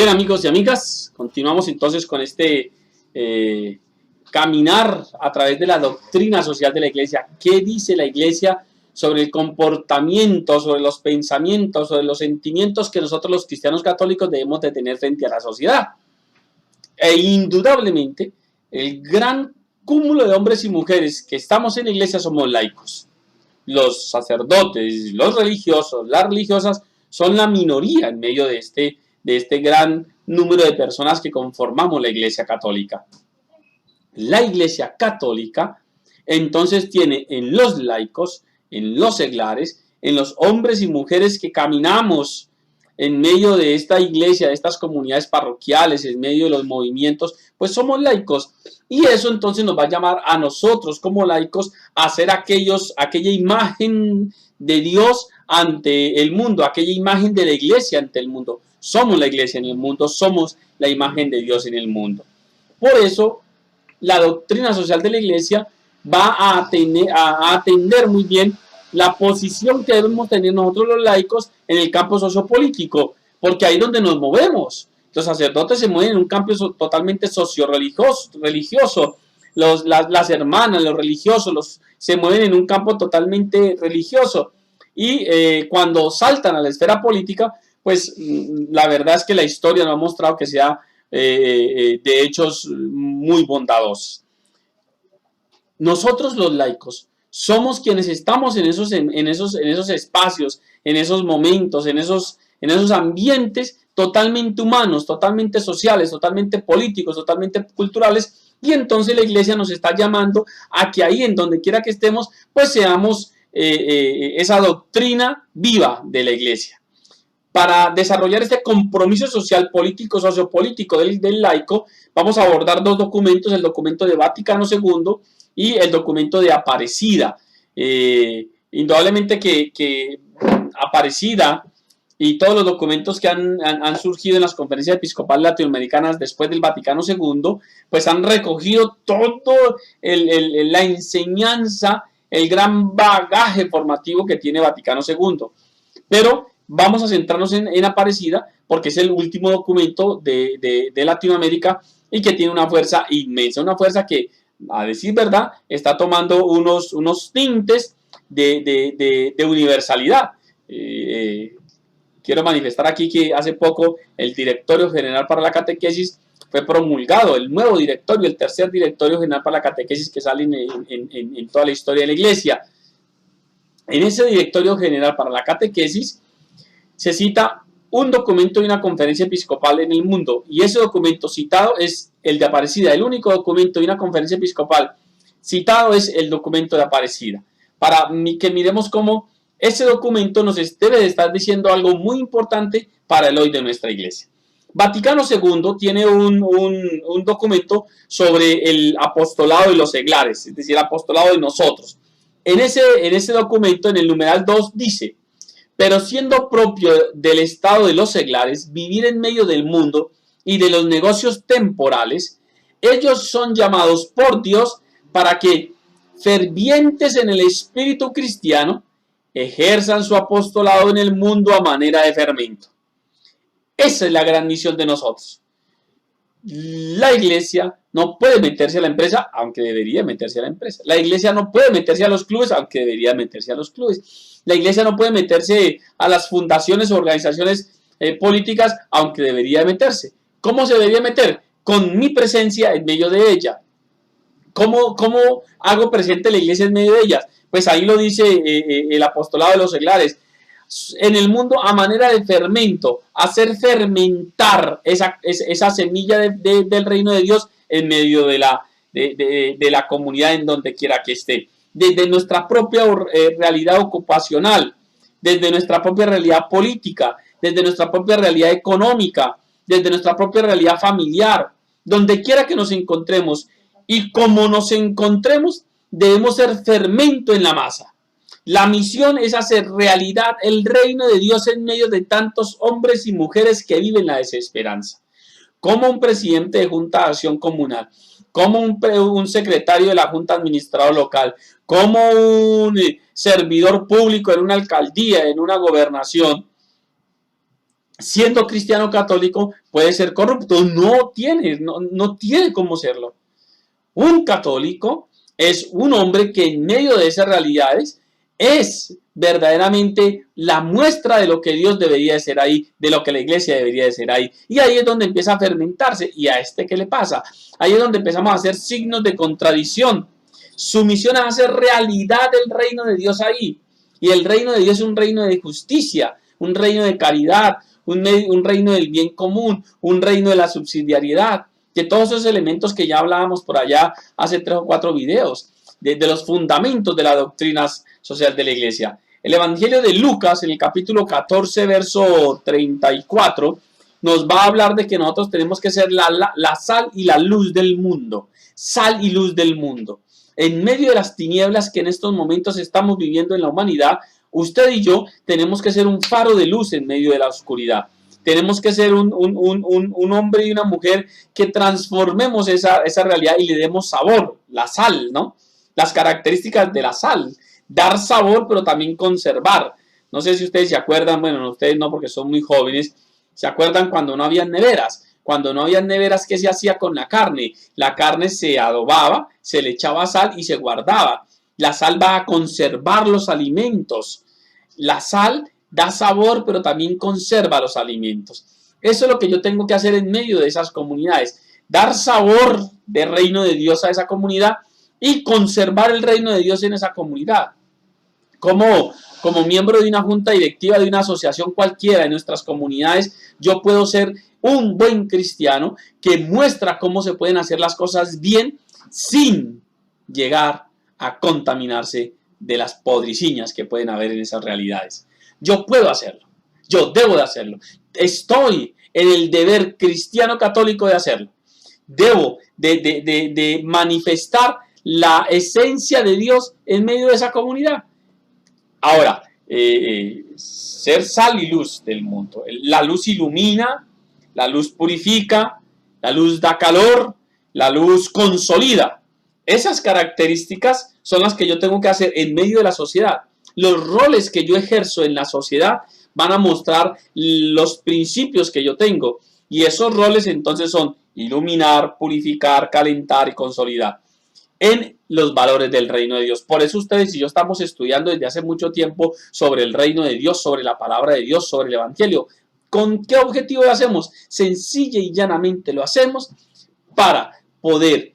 Bien, amigos y amigas, continuamos entonces con este caminar a través de la doctrina social de la Iglesia. ¿Qué dice la Iglesia sobre el comportamiento, sobre los pensamientos, sobre los sentimientos que nosotros los cristianos católicos debemos de tener frente a la sociedad? E indudablemente, el gran cúmulo de hombres y mujeres que estamos en la Iglesia somos laicos. Los sacerdotes, los religiosos, las religiosas son la minoría en medio de este gran número de personas que conformamos la Iglesia Católica. La Iglesia Católica entonces tiene en los laicos, en los seglares, en los hombres y mujeres que caminamos en medio de esta iglesia, de estas comunidades parroquiales, en medio de los movimientos, pues somos laicos. Y eso entonces nos va a llamar a nosotros como laicos a ser aquella imagen de Dios ante el mundo, aquella imagen de la iglesia ante el mundo. Somos la iglesia en el mundo, somos la imagen de Dios en el mundo. Por eso, la doctrina social de la iglesia va a atender muy bien la posición que debemos tener nosotros los laicos en el campo sociopolítico, porque ahí es donde nos movemos. Los sacerdotes se mueven en un campo totalmente socio-religioso, las hermanas, los religiosos, se mueven en un campo totalmente religioso. Y cuando saltan a la esfera política, pues la verdad es que la historia nos ha mostrado que sea de hechos muy bondadosos. Nosotros los laicos somos quienes estamos en esos espacios, en esos momentos, en esos ambientes totalmente humanos, totalmente sociales, totalmente políticos, totalmente culturales, y entonces la iglesia nos está llamando a que ahí, en donde quiera que estemos, pues seamos esa doctrina viva de la iglesia. Para desarrollar este compromiso social, político, sociopolítico del laico, vamos a abordar dos documentos, el documento de Vaticano II y el documento de Aparecida. Indudablemente que Aparecida y todos los documentos que han surgido en las conferencias episcopales latinoamericanas después del Vaticano II, pues han recogido todo la enseñanza, el gran bagaje formativo que tiene Vaticano II. Pero vamos a centrarnos en Aparecida porque es el último documento de Latinoamérica y que tiene una fuerza inmensa, una fuerza que, a decir verdad, está tomando unos tintes de universalidad. Quiero manifestar aquí que hace poco el Directorio General para la Catequesis fue promulgado, el nuevo directorio, el tercer Directorio General para la Catequesis que sale en toda la historia de la Iglesia. En ese Directorio General para la Catequesis se cita un documento de una conferencia episcopal en el mundo, y ese documento citado es el de Aparecida. El único documento de una conferencia episcopal citado es el documento de Aparecida, para que miremos cómo ese documento nos debe de estar diciendo algo muy importante para el hoy de nuestra iglesia. Vaticano II tiene un documento sobre el apostolado de los seglares, es decir, el apostolado de nosotros. En ese documento, en el numeral 2, dice: pero siendo propio del estado de los seglares, vivir en medio del mundo y de los negocios temporales, ellos son llamados por Dios para que, fervientes en el espíritu cristiano, ejerzan su apostolado en el mundo a manera de fermento. Esa es la gran misión de nosotros. La iglesia no puede meterse a la empresa, aunque debería meterse a la empresa. La iglesia no puede meterse a los clubes, aunque debería meterse a los clubes. La iglesia no puede meterse a las fundaciones o organizaciones políticas, aunque debería meterse. ¿Cómo se debería meter? Con mi presencia en medio de ella. ¿Cómo hago presente la iglesia en medio de ellas? Pues ahí lo dice el apostolado de los seglares. En el mundo a manera de fermento, hacer fermentar esa semilla del reino de Dios en medio de la comunidad en donde quiera que esté. Desde nuestra propia realidad ocupacional, desde nuestra propia realidad política, desde nuestra propia realidad económica, desde nuestra propia realidad familiar, donde quiera que nos encontremos y como nos encontremos, debemos ser fermento en la masa. La misión es hacer realidad el reino de Dios en medio de tantos hombres y mujeres que viven la desesperanza. Como un presidente de Junta de Acción Comunal, como un secretario de la Junta Administradora Local, como un servidor público en una alcaldía, en una gobernación, siendo cristiano católico, puede ser corrupto. No tiene cómo serlo. Un católico es un hombre que en medio de esas realidades es verdaderamente la muestra de lo que Dios debería de ser ahí, de lo que la iglesia debería de ser ahí. Y ahí es donde empieza a fermentarse. ¿Y a este qué le pasa? Ahí es donde empezamos a hacer signos de contradicción. Su misión es hacer realidad el reino de Dios ahí. Y el reino de Dios es un reino de justicia, un reino de caridad, un reino del bien común, un reino de la subsidiariedad, de todos esos elementos que ya hablábamos por allá hace 3 o 4 videos, de los fundamentos de la doctrina social de la iglesia. El Evangelio de Lucas, en el capítulo 14, verso 34, nos va a hablar de que nosotros tenemos que ser la sal y la luz del mundo. Sal y luz del mundo. En medio de las tinieblas que en estos momentos estamos viviendo en la humanidad, usted y yo tenemos que ser un faro de luz en medio de la oscuridad. Tenemos que ser un hombre y una mujer que transformemos esa realidad y le demos sabor, la sal, ¿no? Las características de la sal. Dar sabor, pero también conservar. No sé si ustedes se acuerdan, bueno, ustedes no porque son muy jóvenes, ¿se acuerdan cuando no había neveras? Cuando no había neveras, ¿qué se hacía con la carne? La carne se adobaba, se le echaba sal y se guardaba. La sal va a conservar los alimentos. La sal da sabor, pero también conserva los alimentos. Eso es lo que yo tengo que hacer en medio de esas comunidades. Dar sabor del reino de Dios a esa comunidad y conservar el reino de Dios en esa comunidad. Como miembro de una junta directiva de una asociación cualquiera de nuestras comunidades, yo puedo ser un buen cristiano que muestra cómo se pueden hacer las cosas bien sin llegar a contaminarse de las podriciñas que pueden haber en esas realidades. Yo puedo hacerlo, yo debo de hacerlo, estoy en el deber cristiano católico de hacerlo. Debo de manifestar la esencia de Dios en medio de esa comunidad. Ahora, ser sal y luz del mundo. La luz ilumina, la luz purifica, la luz da calor, la luz consolida. Esas características son las que yo tengo que hacer en medio de la sociedad. Los roles que yo ejerzo en la sociedad van a mostrar los principios que yo tengo. Y esos roles entonces son iluminar, purificar, calentar y consolidar en los valores del reino de Dios. Por eso ustedes y yo estamos estudiando desde hace mucho tiempo sobre el reino de Dios, sobre la palabra de Dios, sobre el evangelio. ¿Con qué objetivo lo hacemos? Sencilla y llanamente lo hacemos para poder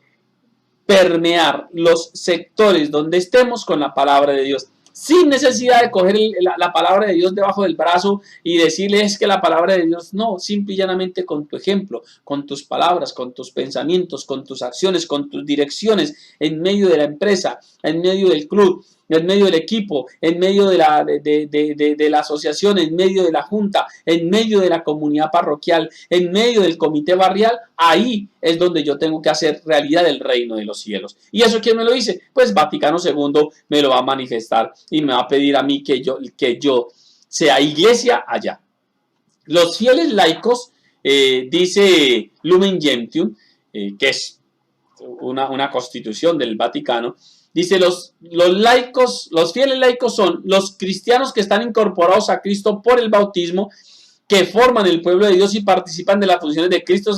permear los sectores donde estemos con la palabra de Dios, sin necesidad de coger la palabra de Dios debajo del brazo y decirle es que la palabra de Dios, no, simple y llanamente con tu ejemplo, con tus palabras, con tus pensamientos, con tus acciones, con tus direcciones, en medio de la empresa, en medio del club, en medio del equipo, en medio de la asociación, en medio de la junta, en medio de la comunidad parroquial, en medio del comité barrial. Ahí es donde yo tengo que hacer realidad el reino de los cielos. ¿Y eso quién me lo dice? Pues Vaticano II me lo va a manifestar y me va a pedir a mí que yo sea iglesia allá. Los fieles laicos, dice Lumen Gentium, que es una constitución del Vaticano, dice los laicos, los fieles laicos son los cristianos que están incorporados a Cristo por el bautismo, que forman el pueblo de Dios y participan de las funciones de Cristo,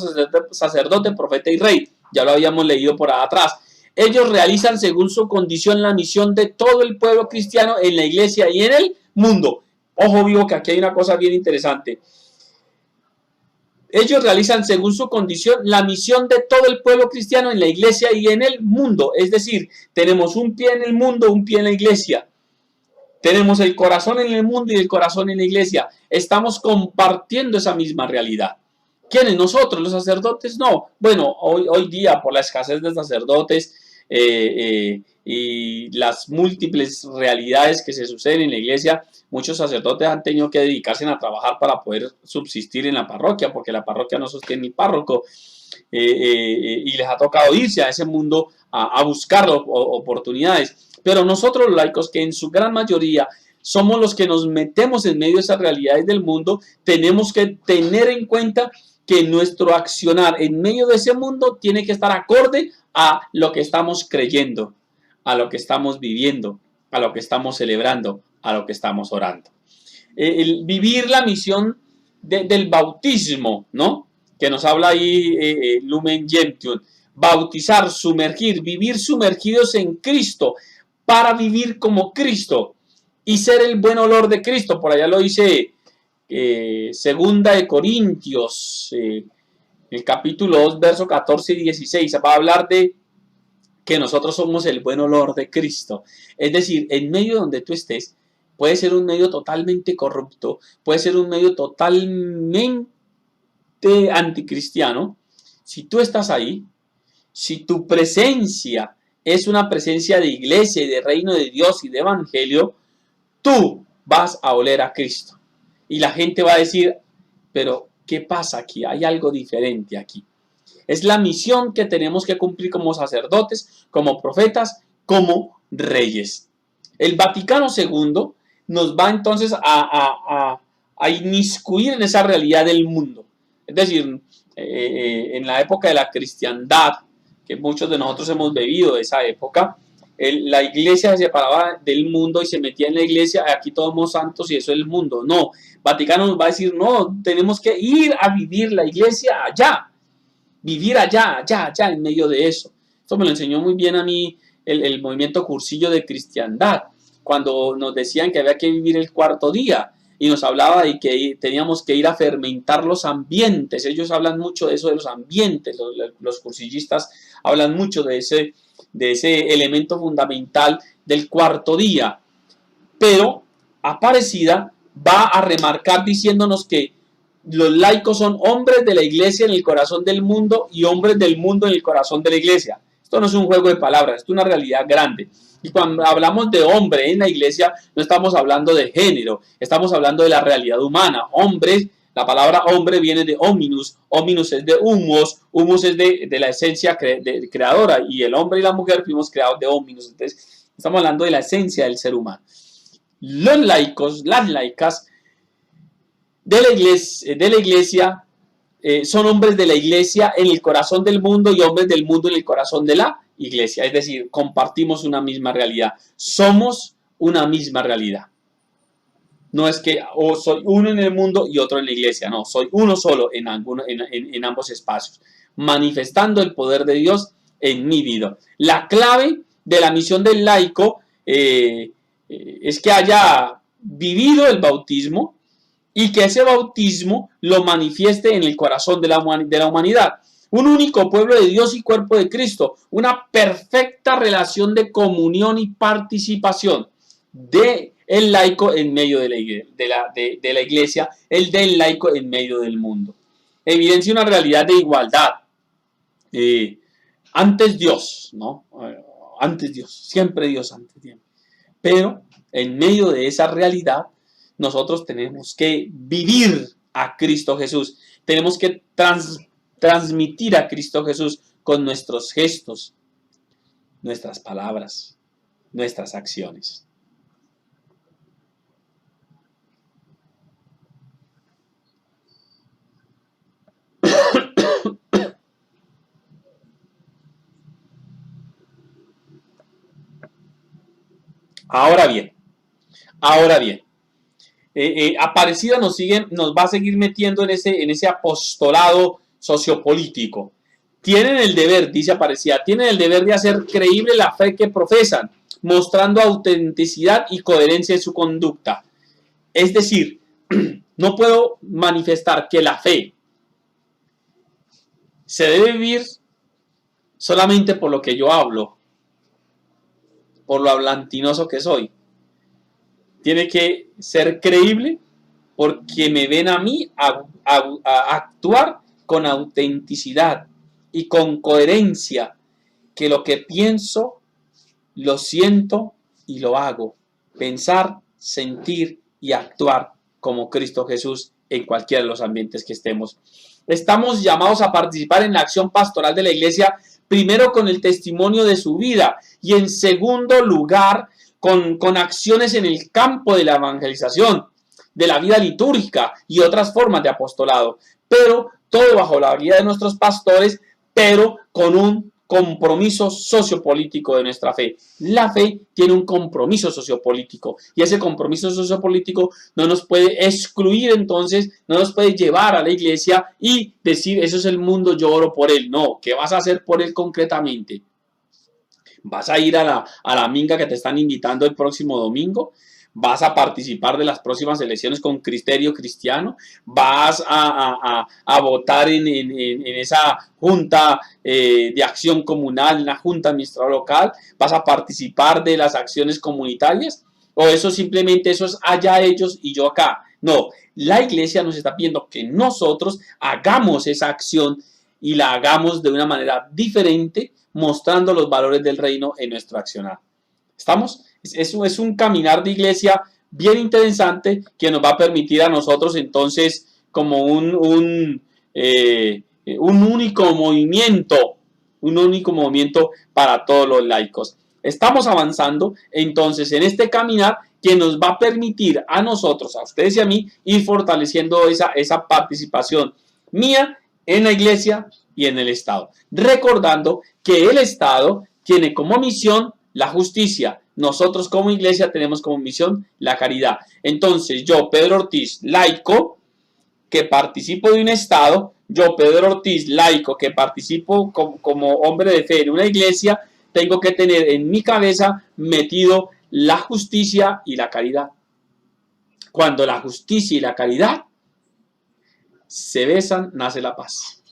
sacerdote, profeta y rey. Ya lo habíamos leído por atrás. Ellos realizan según su condición la misión de todo el pueblo cristiano en la iglesia y en el mundo. Ojo vivo que aquí hay una cosa bien interesante. Ellos realizan según su condición la misión de todo el pueblo cristiano en la iglesia y en el mundo. Es decir, tenemos un pie en el mundo, un pie en la iglesia. Tenemos el corazón en el mundo y el corazón en la iglesia. Estamos compartiendo esa misma realidad. ¿Quiénes? Nosotros, los sacerdotes, no. Bueno, hoy día por la escasez de sacerdotes y las múltiples realidades que se suceden en la iglesia, muchos sacerdotes han tenido que dedicarse a trabajar para poder subsistir en la parroquia, porque la parroquia no sostiene ni párroco, y les ha tocado irse a ese mundo a buscar oportunidades. Pero nosotros los laicos, que en su gran mayoría somos los que nos metemos en medio de esas realidades del mundo, tenemos que tener en cuenta que nuestro accionar en medio de ese mundo tiene que estar acorde a lo que estamos creyendo, a lo que estamos viviendo, a lo que estamos celebrando, a lo que estamos orando. El vivir la misión del bautismo, ¿no? Que nos habla ahí Lumen Gentium. Bautizar, sumergir, vivir sumergidos en Cristo para vivir como Cristo y ser el buen olor de Cristo. Por allá lo dice Segunda de Corintios, el capítulo 2, verso 14 y 16. Va a hablar de que nosotros somos el buen olor de Cristo. Es decir, en medio donde tú estés, puede ser un medio totalmente corrupto, puede ser un medio totalmente anticristiano. Si tú estás ahí, si tu presencia es una presencia de iglesia y de reino de Dios y de evangelio, tú vas a oler a Cristo. Y la gente va a decir, pero ¿qué pasa aquí? Hay algo diferente aquí. Es la misión que tenemos que cumplir como sacerdotes, como profetas, como reyes. El Vaticano II nos va entonces a inmiscuir en esa realidad del mundo. Es decir, en la época de la cristiandad, que muchos de nosotros hemos bebido de esa época, la iglesia se separaba del mundo y se metía en la iglesia, aquí todos somos santos y eso es el mundo. No, Vaticano nos va a decir, no, tenemos que ir a vivir la iglesia allá. Vivir allá, en medio de eso. Esto me lo enseñó muy bien a mí el movimiento cursillo de cristiandad, cuando nos decían que había que vivir el cuarto día y nos hablaba de que teníamos que ir a fermentar los ambientes. Ellos hablan mucho de eso, de los ambientes, los cursillistas hablan mucho de ese elemento fundamental del cuarto día. Pero Aparecida va a remarcar diciéndonos que los laicos son hombres de la iglesia en el corazón del mundo y hombres del mundo en el corazón de la iglesia. Esto no es un juego de palabras, esto es una realidad grande. Y cuando hablamos de hombre en la iglesia, no estamos hablando de género, estamos hablando de la realidad humana. Hombre, la palabra hombre viene de hominus, hominus es de humus, humus es de la esencia creadora, y el hombre y la mujer fuimos creados de hominus. Entonces, estamos hablando de la esencia del ser humano. Los laicos, las laicas, de la iglesia son hombres de la iglesia en el corazón del mundo y hombres del mundo en el corazón de la iglesia. Es decir, compartimos una misma realidad. Somos una misma realidad. No es que soy uno en el mundo y otro en la iglesia. No, soy uno solo en ambos espacios, manifestando el poder de Dios en mi vida. La clave de la misión del laico es que haya vivido el bautismo y que ese bautismo lo manifieste en el corazón de la humanidad. Un único pueblo de Dios y cuerpo de Cristo. Una perfecta relación de comunión y participación del laico en medio de la iglesia, el del laico en medio del mundo. Evidencia una realidad de igualdad. Antes Dios, ¿no? Antes Dios, siempre Dios antes Dios. Pero en medio de esa realidad, nosotros tenemos que vivir a Cristo Jesús. Tenemos que transmitir a Cristo Jesús con nuestros gestos, nuestras palabras, nuestras acciones. Ahora bien, Aparecida nos va a seguir metiendo en ese apostolado sociopolítico. Tienen el deber, dice Aparecida, tienen el deber de hacer creíble la fe que profesan, mostrando autenticidad y coherencia en su conducta. Es decir, no puedo manifestar que la fe se debe vivir solamente por lo que yo hablo, por lo hablantinoso que soy. Tiene que ser creíble porque me ven a mí a actuar con autenticidad y con coherencia, que lo que pienso, lo siento y lo hago. Pensar, sentir y actuar como Cristo Jesús en cualquiera de los ambientes que estemos. Estamos llamados a participar en la acción pastoral de la iglesia, primero con el testimonio de su vida y en segundo lugar con acciones en el campo de la evangelización, de la vida litúrgica y otras formas de apostolado, pero todo bajo la guía de nuestros pastores, pero con un compromiso sociopolítico de nuestra fe. La fe tiene un compromiso sociopolítico y ese compromiso sociopolítico no nos puede excluir, entonces no nos puede llevar a la iglesia y decir eso es el mundo, yo oro por él. No, ¿qué vas a hacer por él concretamente? ¿Vas a ir a la minga que te están invitando el próximo domingo? ¿Vas a participar de las próximas elecciones con criterio cristiano? ¿Vas a votar en esa junta de acción comunal, en la junta administradora local? ¿Vas a participar de las acciones comunitarias? ¿O eso simplemente eso es allá ellos y yo acá? No, la iglesia nos está pidiendo que nosotros hagamos esa acción y la hagamos de una manera diferente, mostrando los valores del reino en nuestro accionar. ¿Estamos? Es un caminar de iglesia bien interesante que nos va a permitir a nosotros entonces como un único movimiento para todos los laicos. Estamos avanzando entonces en este caminar que nos va a permitir a nosotros, a ustedes y a mí, ir fortaleciendo esa participación mía en la iglesia y en el Estado. Recordando que el Estado tiene como misión la justicia. Nosotros como iglesia tenemos como misión la caridad. Entonces yo, Pedro Ortiz, laico, que participo de un Estado, yo, Pedro Ortiz, laico, que participo como hombre de fe en una iglesia, tengo que tener en mi cabeza metido la justicia y la caridad. Cuando la justicia y la caridad se besan, nace la paz.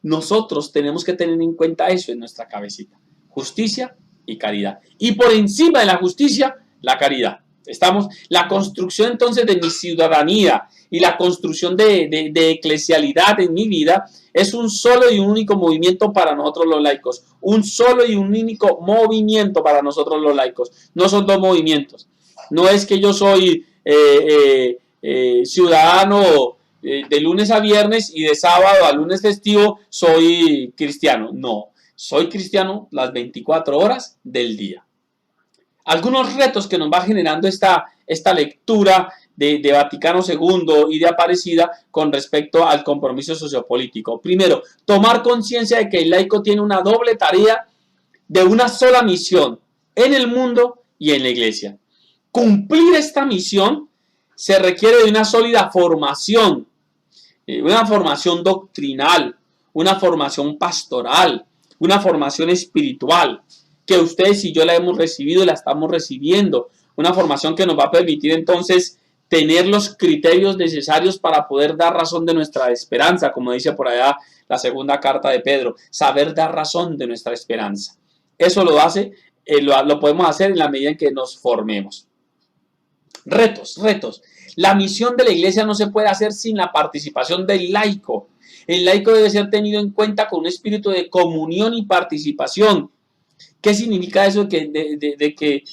Nosotros tenemos que tener en cuenta eso en nuestra cabecita. Justicia y caridad. Y por encima de la justicia, la caridad. ¿Estamos? La construcción entonces de mi ciudadanía y la construcción de eclesialidad en mi vida es un solo y un único movimiento para nosotros los laicos. Un solo y un único movimiento para nosotros los laicos. No son dos movimientos. No es que yo soy ciudadano de lunes a viernes y de sábado a lunes festivo soy cristiano. No, soy cristiano las 24 horas del día. Algunos retos que nos va generando esta lectura de Vaticano II y de Aparecida con respecto al compromiso sociopolítico. Primero, tomar conciencia de que el laico tiene una doble tarea de una sola misión en el mundo y en la iglesia. Cumplir esta misión se requiere de una sólida formación, una formación doctrinal, una formación pastoral, una formación espiritual, que ustedes y yo la hemos recibido y la estamos recibiendo. Una formación que nos va a permitir entonces tener los criterios necesarios para poder dar razón de nuestra esperanza, como dice por allá la segunda carta de Pedro, saber dar razón de nuestra esperanza. Eso lo podemos hacer en la medida en que nos formemos. Retos. La misión de la iglesia no se puede hacer sin la participación del laico. El laico debe ser tenido en cuenta con un espíritu de comunión y participación. ¿Qué significa eso de que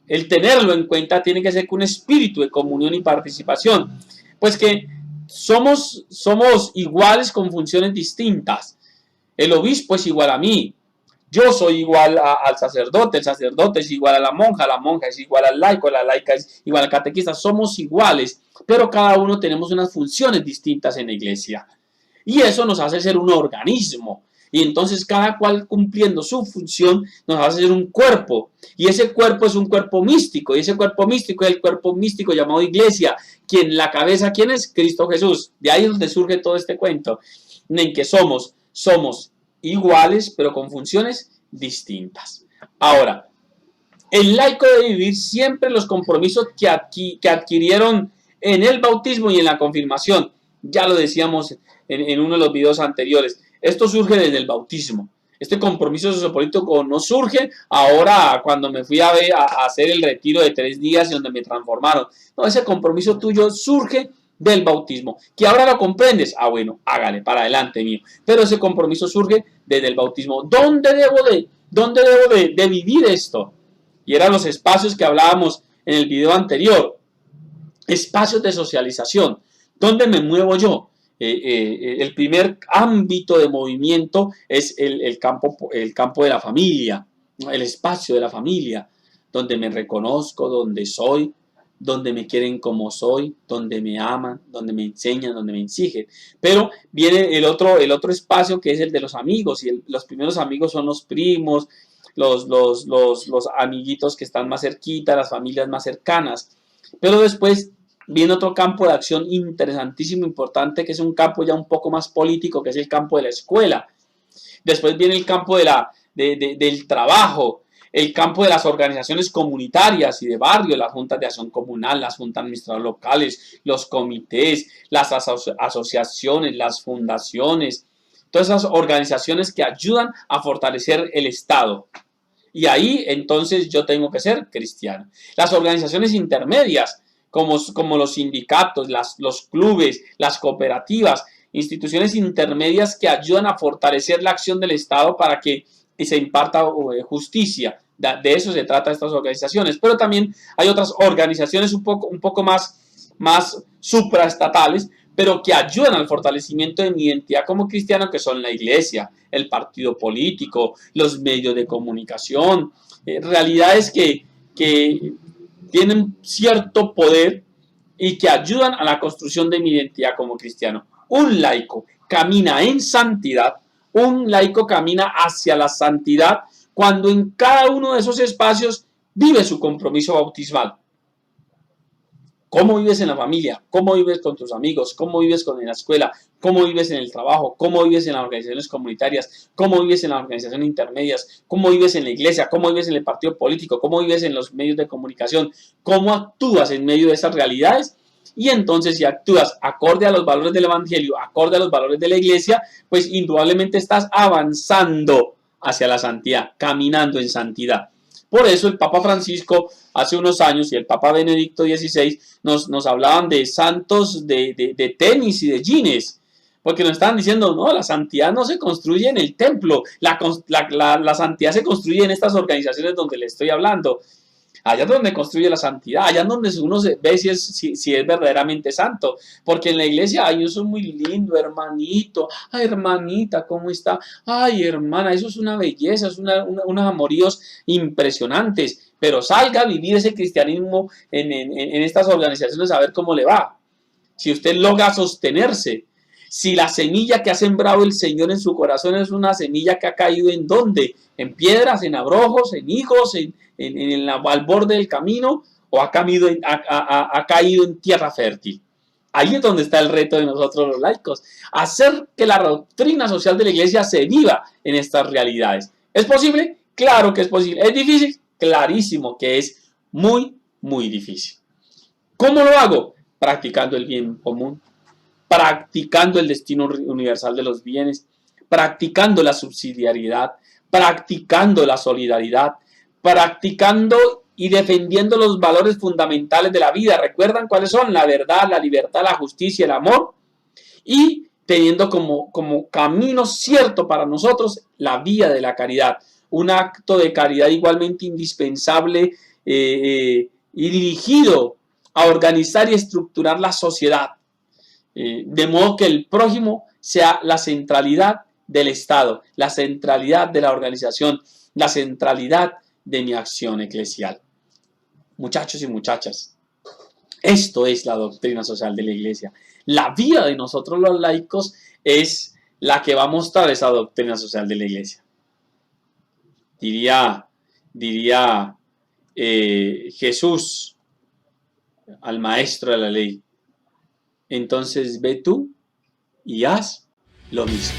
el tenerlo en cuenta tiene que ser con un espíritu de comunión y participación? Pues que somos iguales con funciones distintas. El obispo es igual a mí. Yo soy igual al sacerdote, el sacerdote es igual a la monja es igual al laico, la laica es igual al catequista. Somos iguales, pero cada uno tenemos unas funciones distintas en la iglesia. Y eso nos hace ser un organismo. Y entonces cada cual cumpliendo su función nos hace ser un cuerpo. Y ese cuerpo es un cuerpo místico. Y ese cuerpo místico es el cuerpo místico llamado iglesia. La cabeza, ¿quién es? Cristo Jesús. De ahí es donde surge todo este cuento. En que somos iguales, pero con funciones distintas. Ahora, el laico debe vivir siempre los compromisos que adquirieron en el bautismo y en la confirmación. Ya lo decíamos en uno de los videos anteriores. Esto surge desde el bautismo. Este compromiso sociopolítico no surge ahora cuando me fui a hacer el retiro de 3 días y donde me transformaron. No, ese compromiso tuyo surge del bautismo. ¿Que ahora lo comprendes? Ah, bueno, hágale, para adelante mío. Pero ese compromiso surge desde el bautismo. ¿Dónde debo de vivir esto? Y eran los espacios que hablábamos en el video anterior. Espacios de socialización. ¿Dónde me muevo yo? El primer ámbito de movimiento es el campo de la familia, el espacio de la familia, donde me reconozco, donde soy, donde me quieren como soy, donde me aman, donde me enseñan, donde me exigen. Pero viene el otro espacio que es el de los amigos, y los primeros amigos son los primos, los amiguitos que están más cerquita, las familias más cercanas. Pero después viene otro campo de acción interesantísimo, importante, que es un campo ya un poco más político, que es el campo de la escuela. Después viene el campo del trabajo, el campo de las organizaciones comunitarias y de barrio, las juntas de acción comunal, las juntas administradoras locales, los comités, las asociaciones, las fundaciones, todas esas organizaciones que ayudan a fortalecer el Estado. Y ahí entonces yo tengo que ser cristiano. Las organizaciones intermedias, como los sindicatos, los clubes, las cooperativas, instituciones intermedias que ayudan a fortalecer la acción del Estado para que se imparta justicia. De eso se trata estas organizaciones. Pero también hay otras organizaciones un poco más supraestatales, pero que ayudan al fortalecimiento de mi identidad como cristiano, que son la iglesia, el partido político, los medios de comunicación, realidades que tienen cierto poder y que ayudan a la construcción de mi identidad como cristiano. Un laico camina en santidad, un laico camina hacia la santidad cuando en cada uno de esos espacios vive su compromiso bautismal. ¿Cómo vives en la familia? ¿Cómo vives con tus amigos? ¿Cómo vives en la escuela? ¿Cómo vives en el trabajo? ¿Cómo vives en las organizaciones comunitarias? ¿Cómo vives en las organizaciones intermedias? ¿Cómo vives en la iglesia? ¿Cómo vives en el partido político? ¿Cómo vives en los medios de comunicación? ¿Cómo actúas en medio de esas realidades? Y entonces, si actúas acorde a los valores del evangelio, acorde a los valores de la iglesia, pues indudablemente estás avanzando hacia la santidad, caminando en santidad. Por eso el Papa Francisco hace unos años y el Papa Benedicto XVI nos hablaban de santos de tenis y de jeans, porque nos estaban diciendo, no, la santidad no se construye en el templo, la santidad se construye en estas organizaciones donde le estoy hablando. Allá es donde construye la santidad, allá es donde uno ve si es verdaderamente santo. Porque en la iglesia, ay, yo soy muy lindo, hermanito, ay, hermanita, ¿cómo está? Ay, hermana, eso es una belleza, es unos amoríos impresionantes. Pero salga a vivir ese cristianismo en estas organizaciones a ver cómo le va. Si usted logra sostenerse, si la semilla que ha sembrado el Señor en su corazón es una semilla que ha caído ¿en dónde? En piedras, en abrojos, en higos, al borde del camino, o ha caído en tierra fértil. Ahí es donde está el reto de nosotros los laicos, hacer que la doctrina social de la iglesia se viva en estas realidades. ¿Es posible? Claro que es posible. ¿Es difícil? Clarísimo que es muy, muy difícil. ¿Cómo lo hago? Practicando el bien común, practicando el destino universal de los bienes, practicando la subsidiariedad, practicando la solidaridad, practicando y defendiendo los valores fundamentales de la vida. ¿Recuerdan cuáles son? La verdad, la libertad, la justicia, el amor. Y teniendo como camino cierto para nosotros la vía de la caridad. Un acto de caridad igualmente indispensable y dirigido a organizar y estructurar la sociedad. De modo que el prójimo sea la centralidad del Estado, la centralidad de la organización, la centralidad de mi acción eclesial. Muchachos y muchachas, esto es la doctrina social de la Iglesia. La vida de nosotros los laicos es la que va a mostrar esa doctrina social de la Iglesia. Diría Jesús al maestro de la ley: entonces ve tú y haz lo mismo.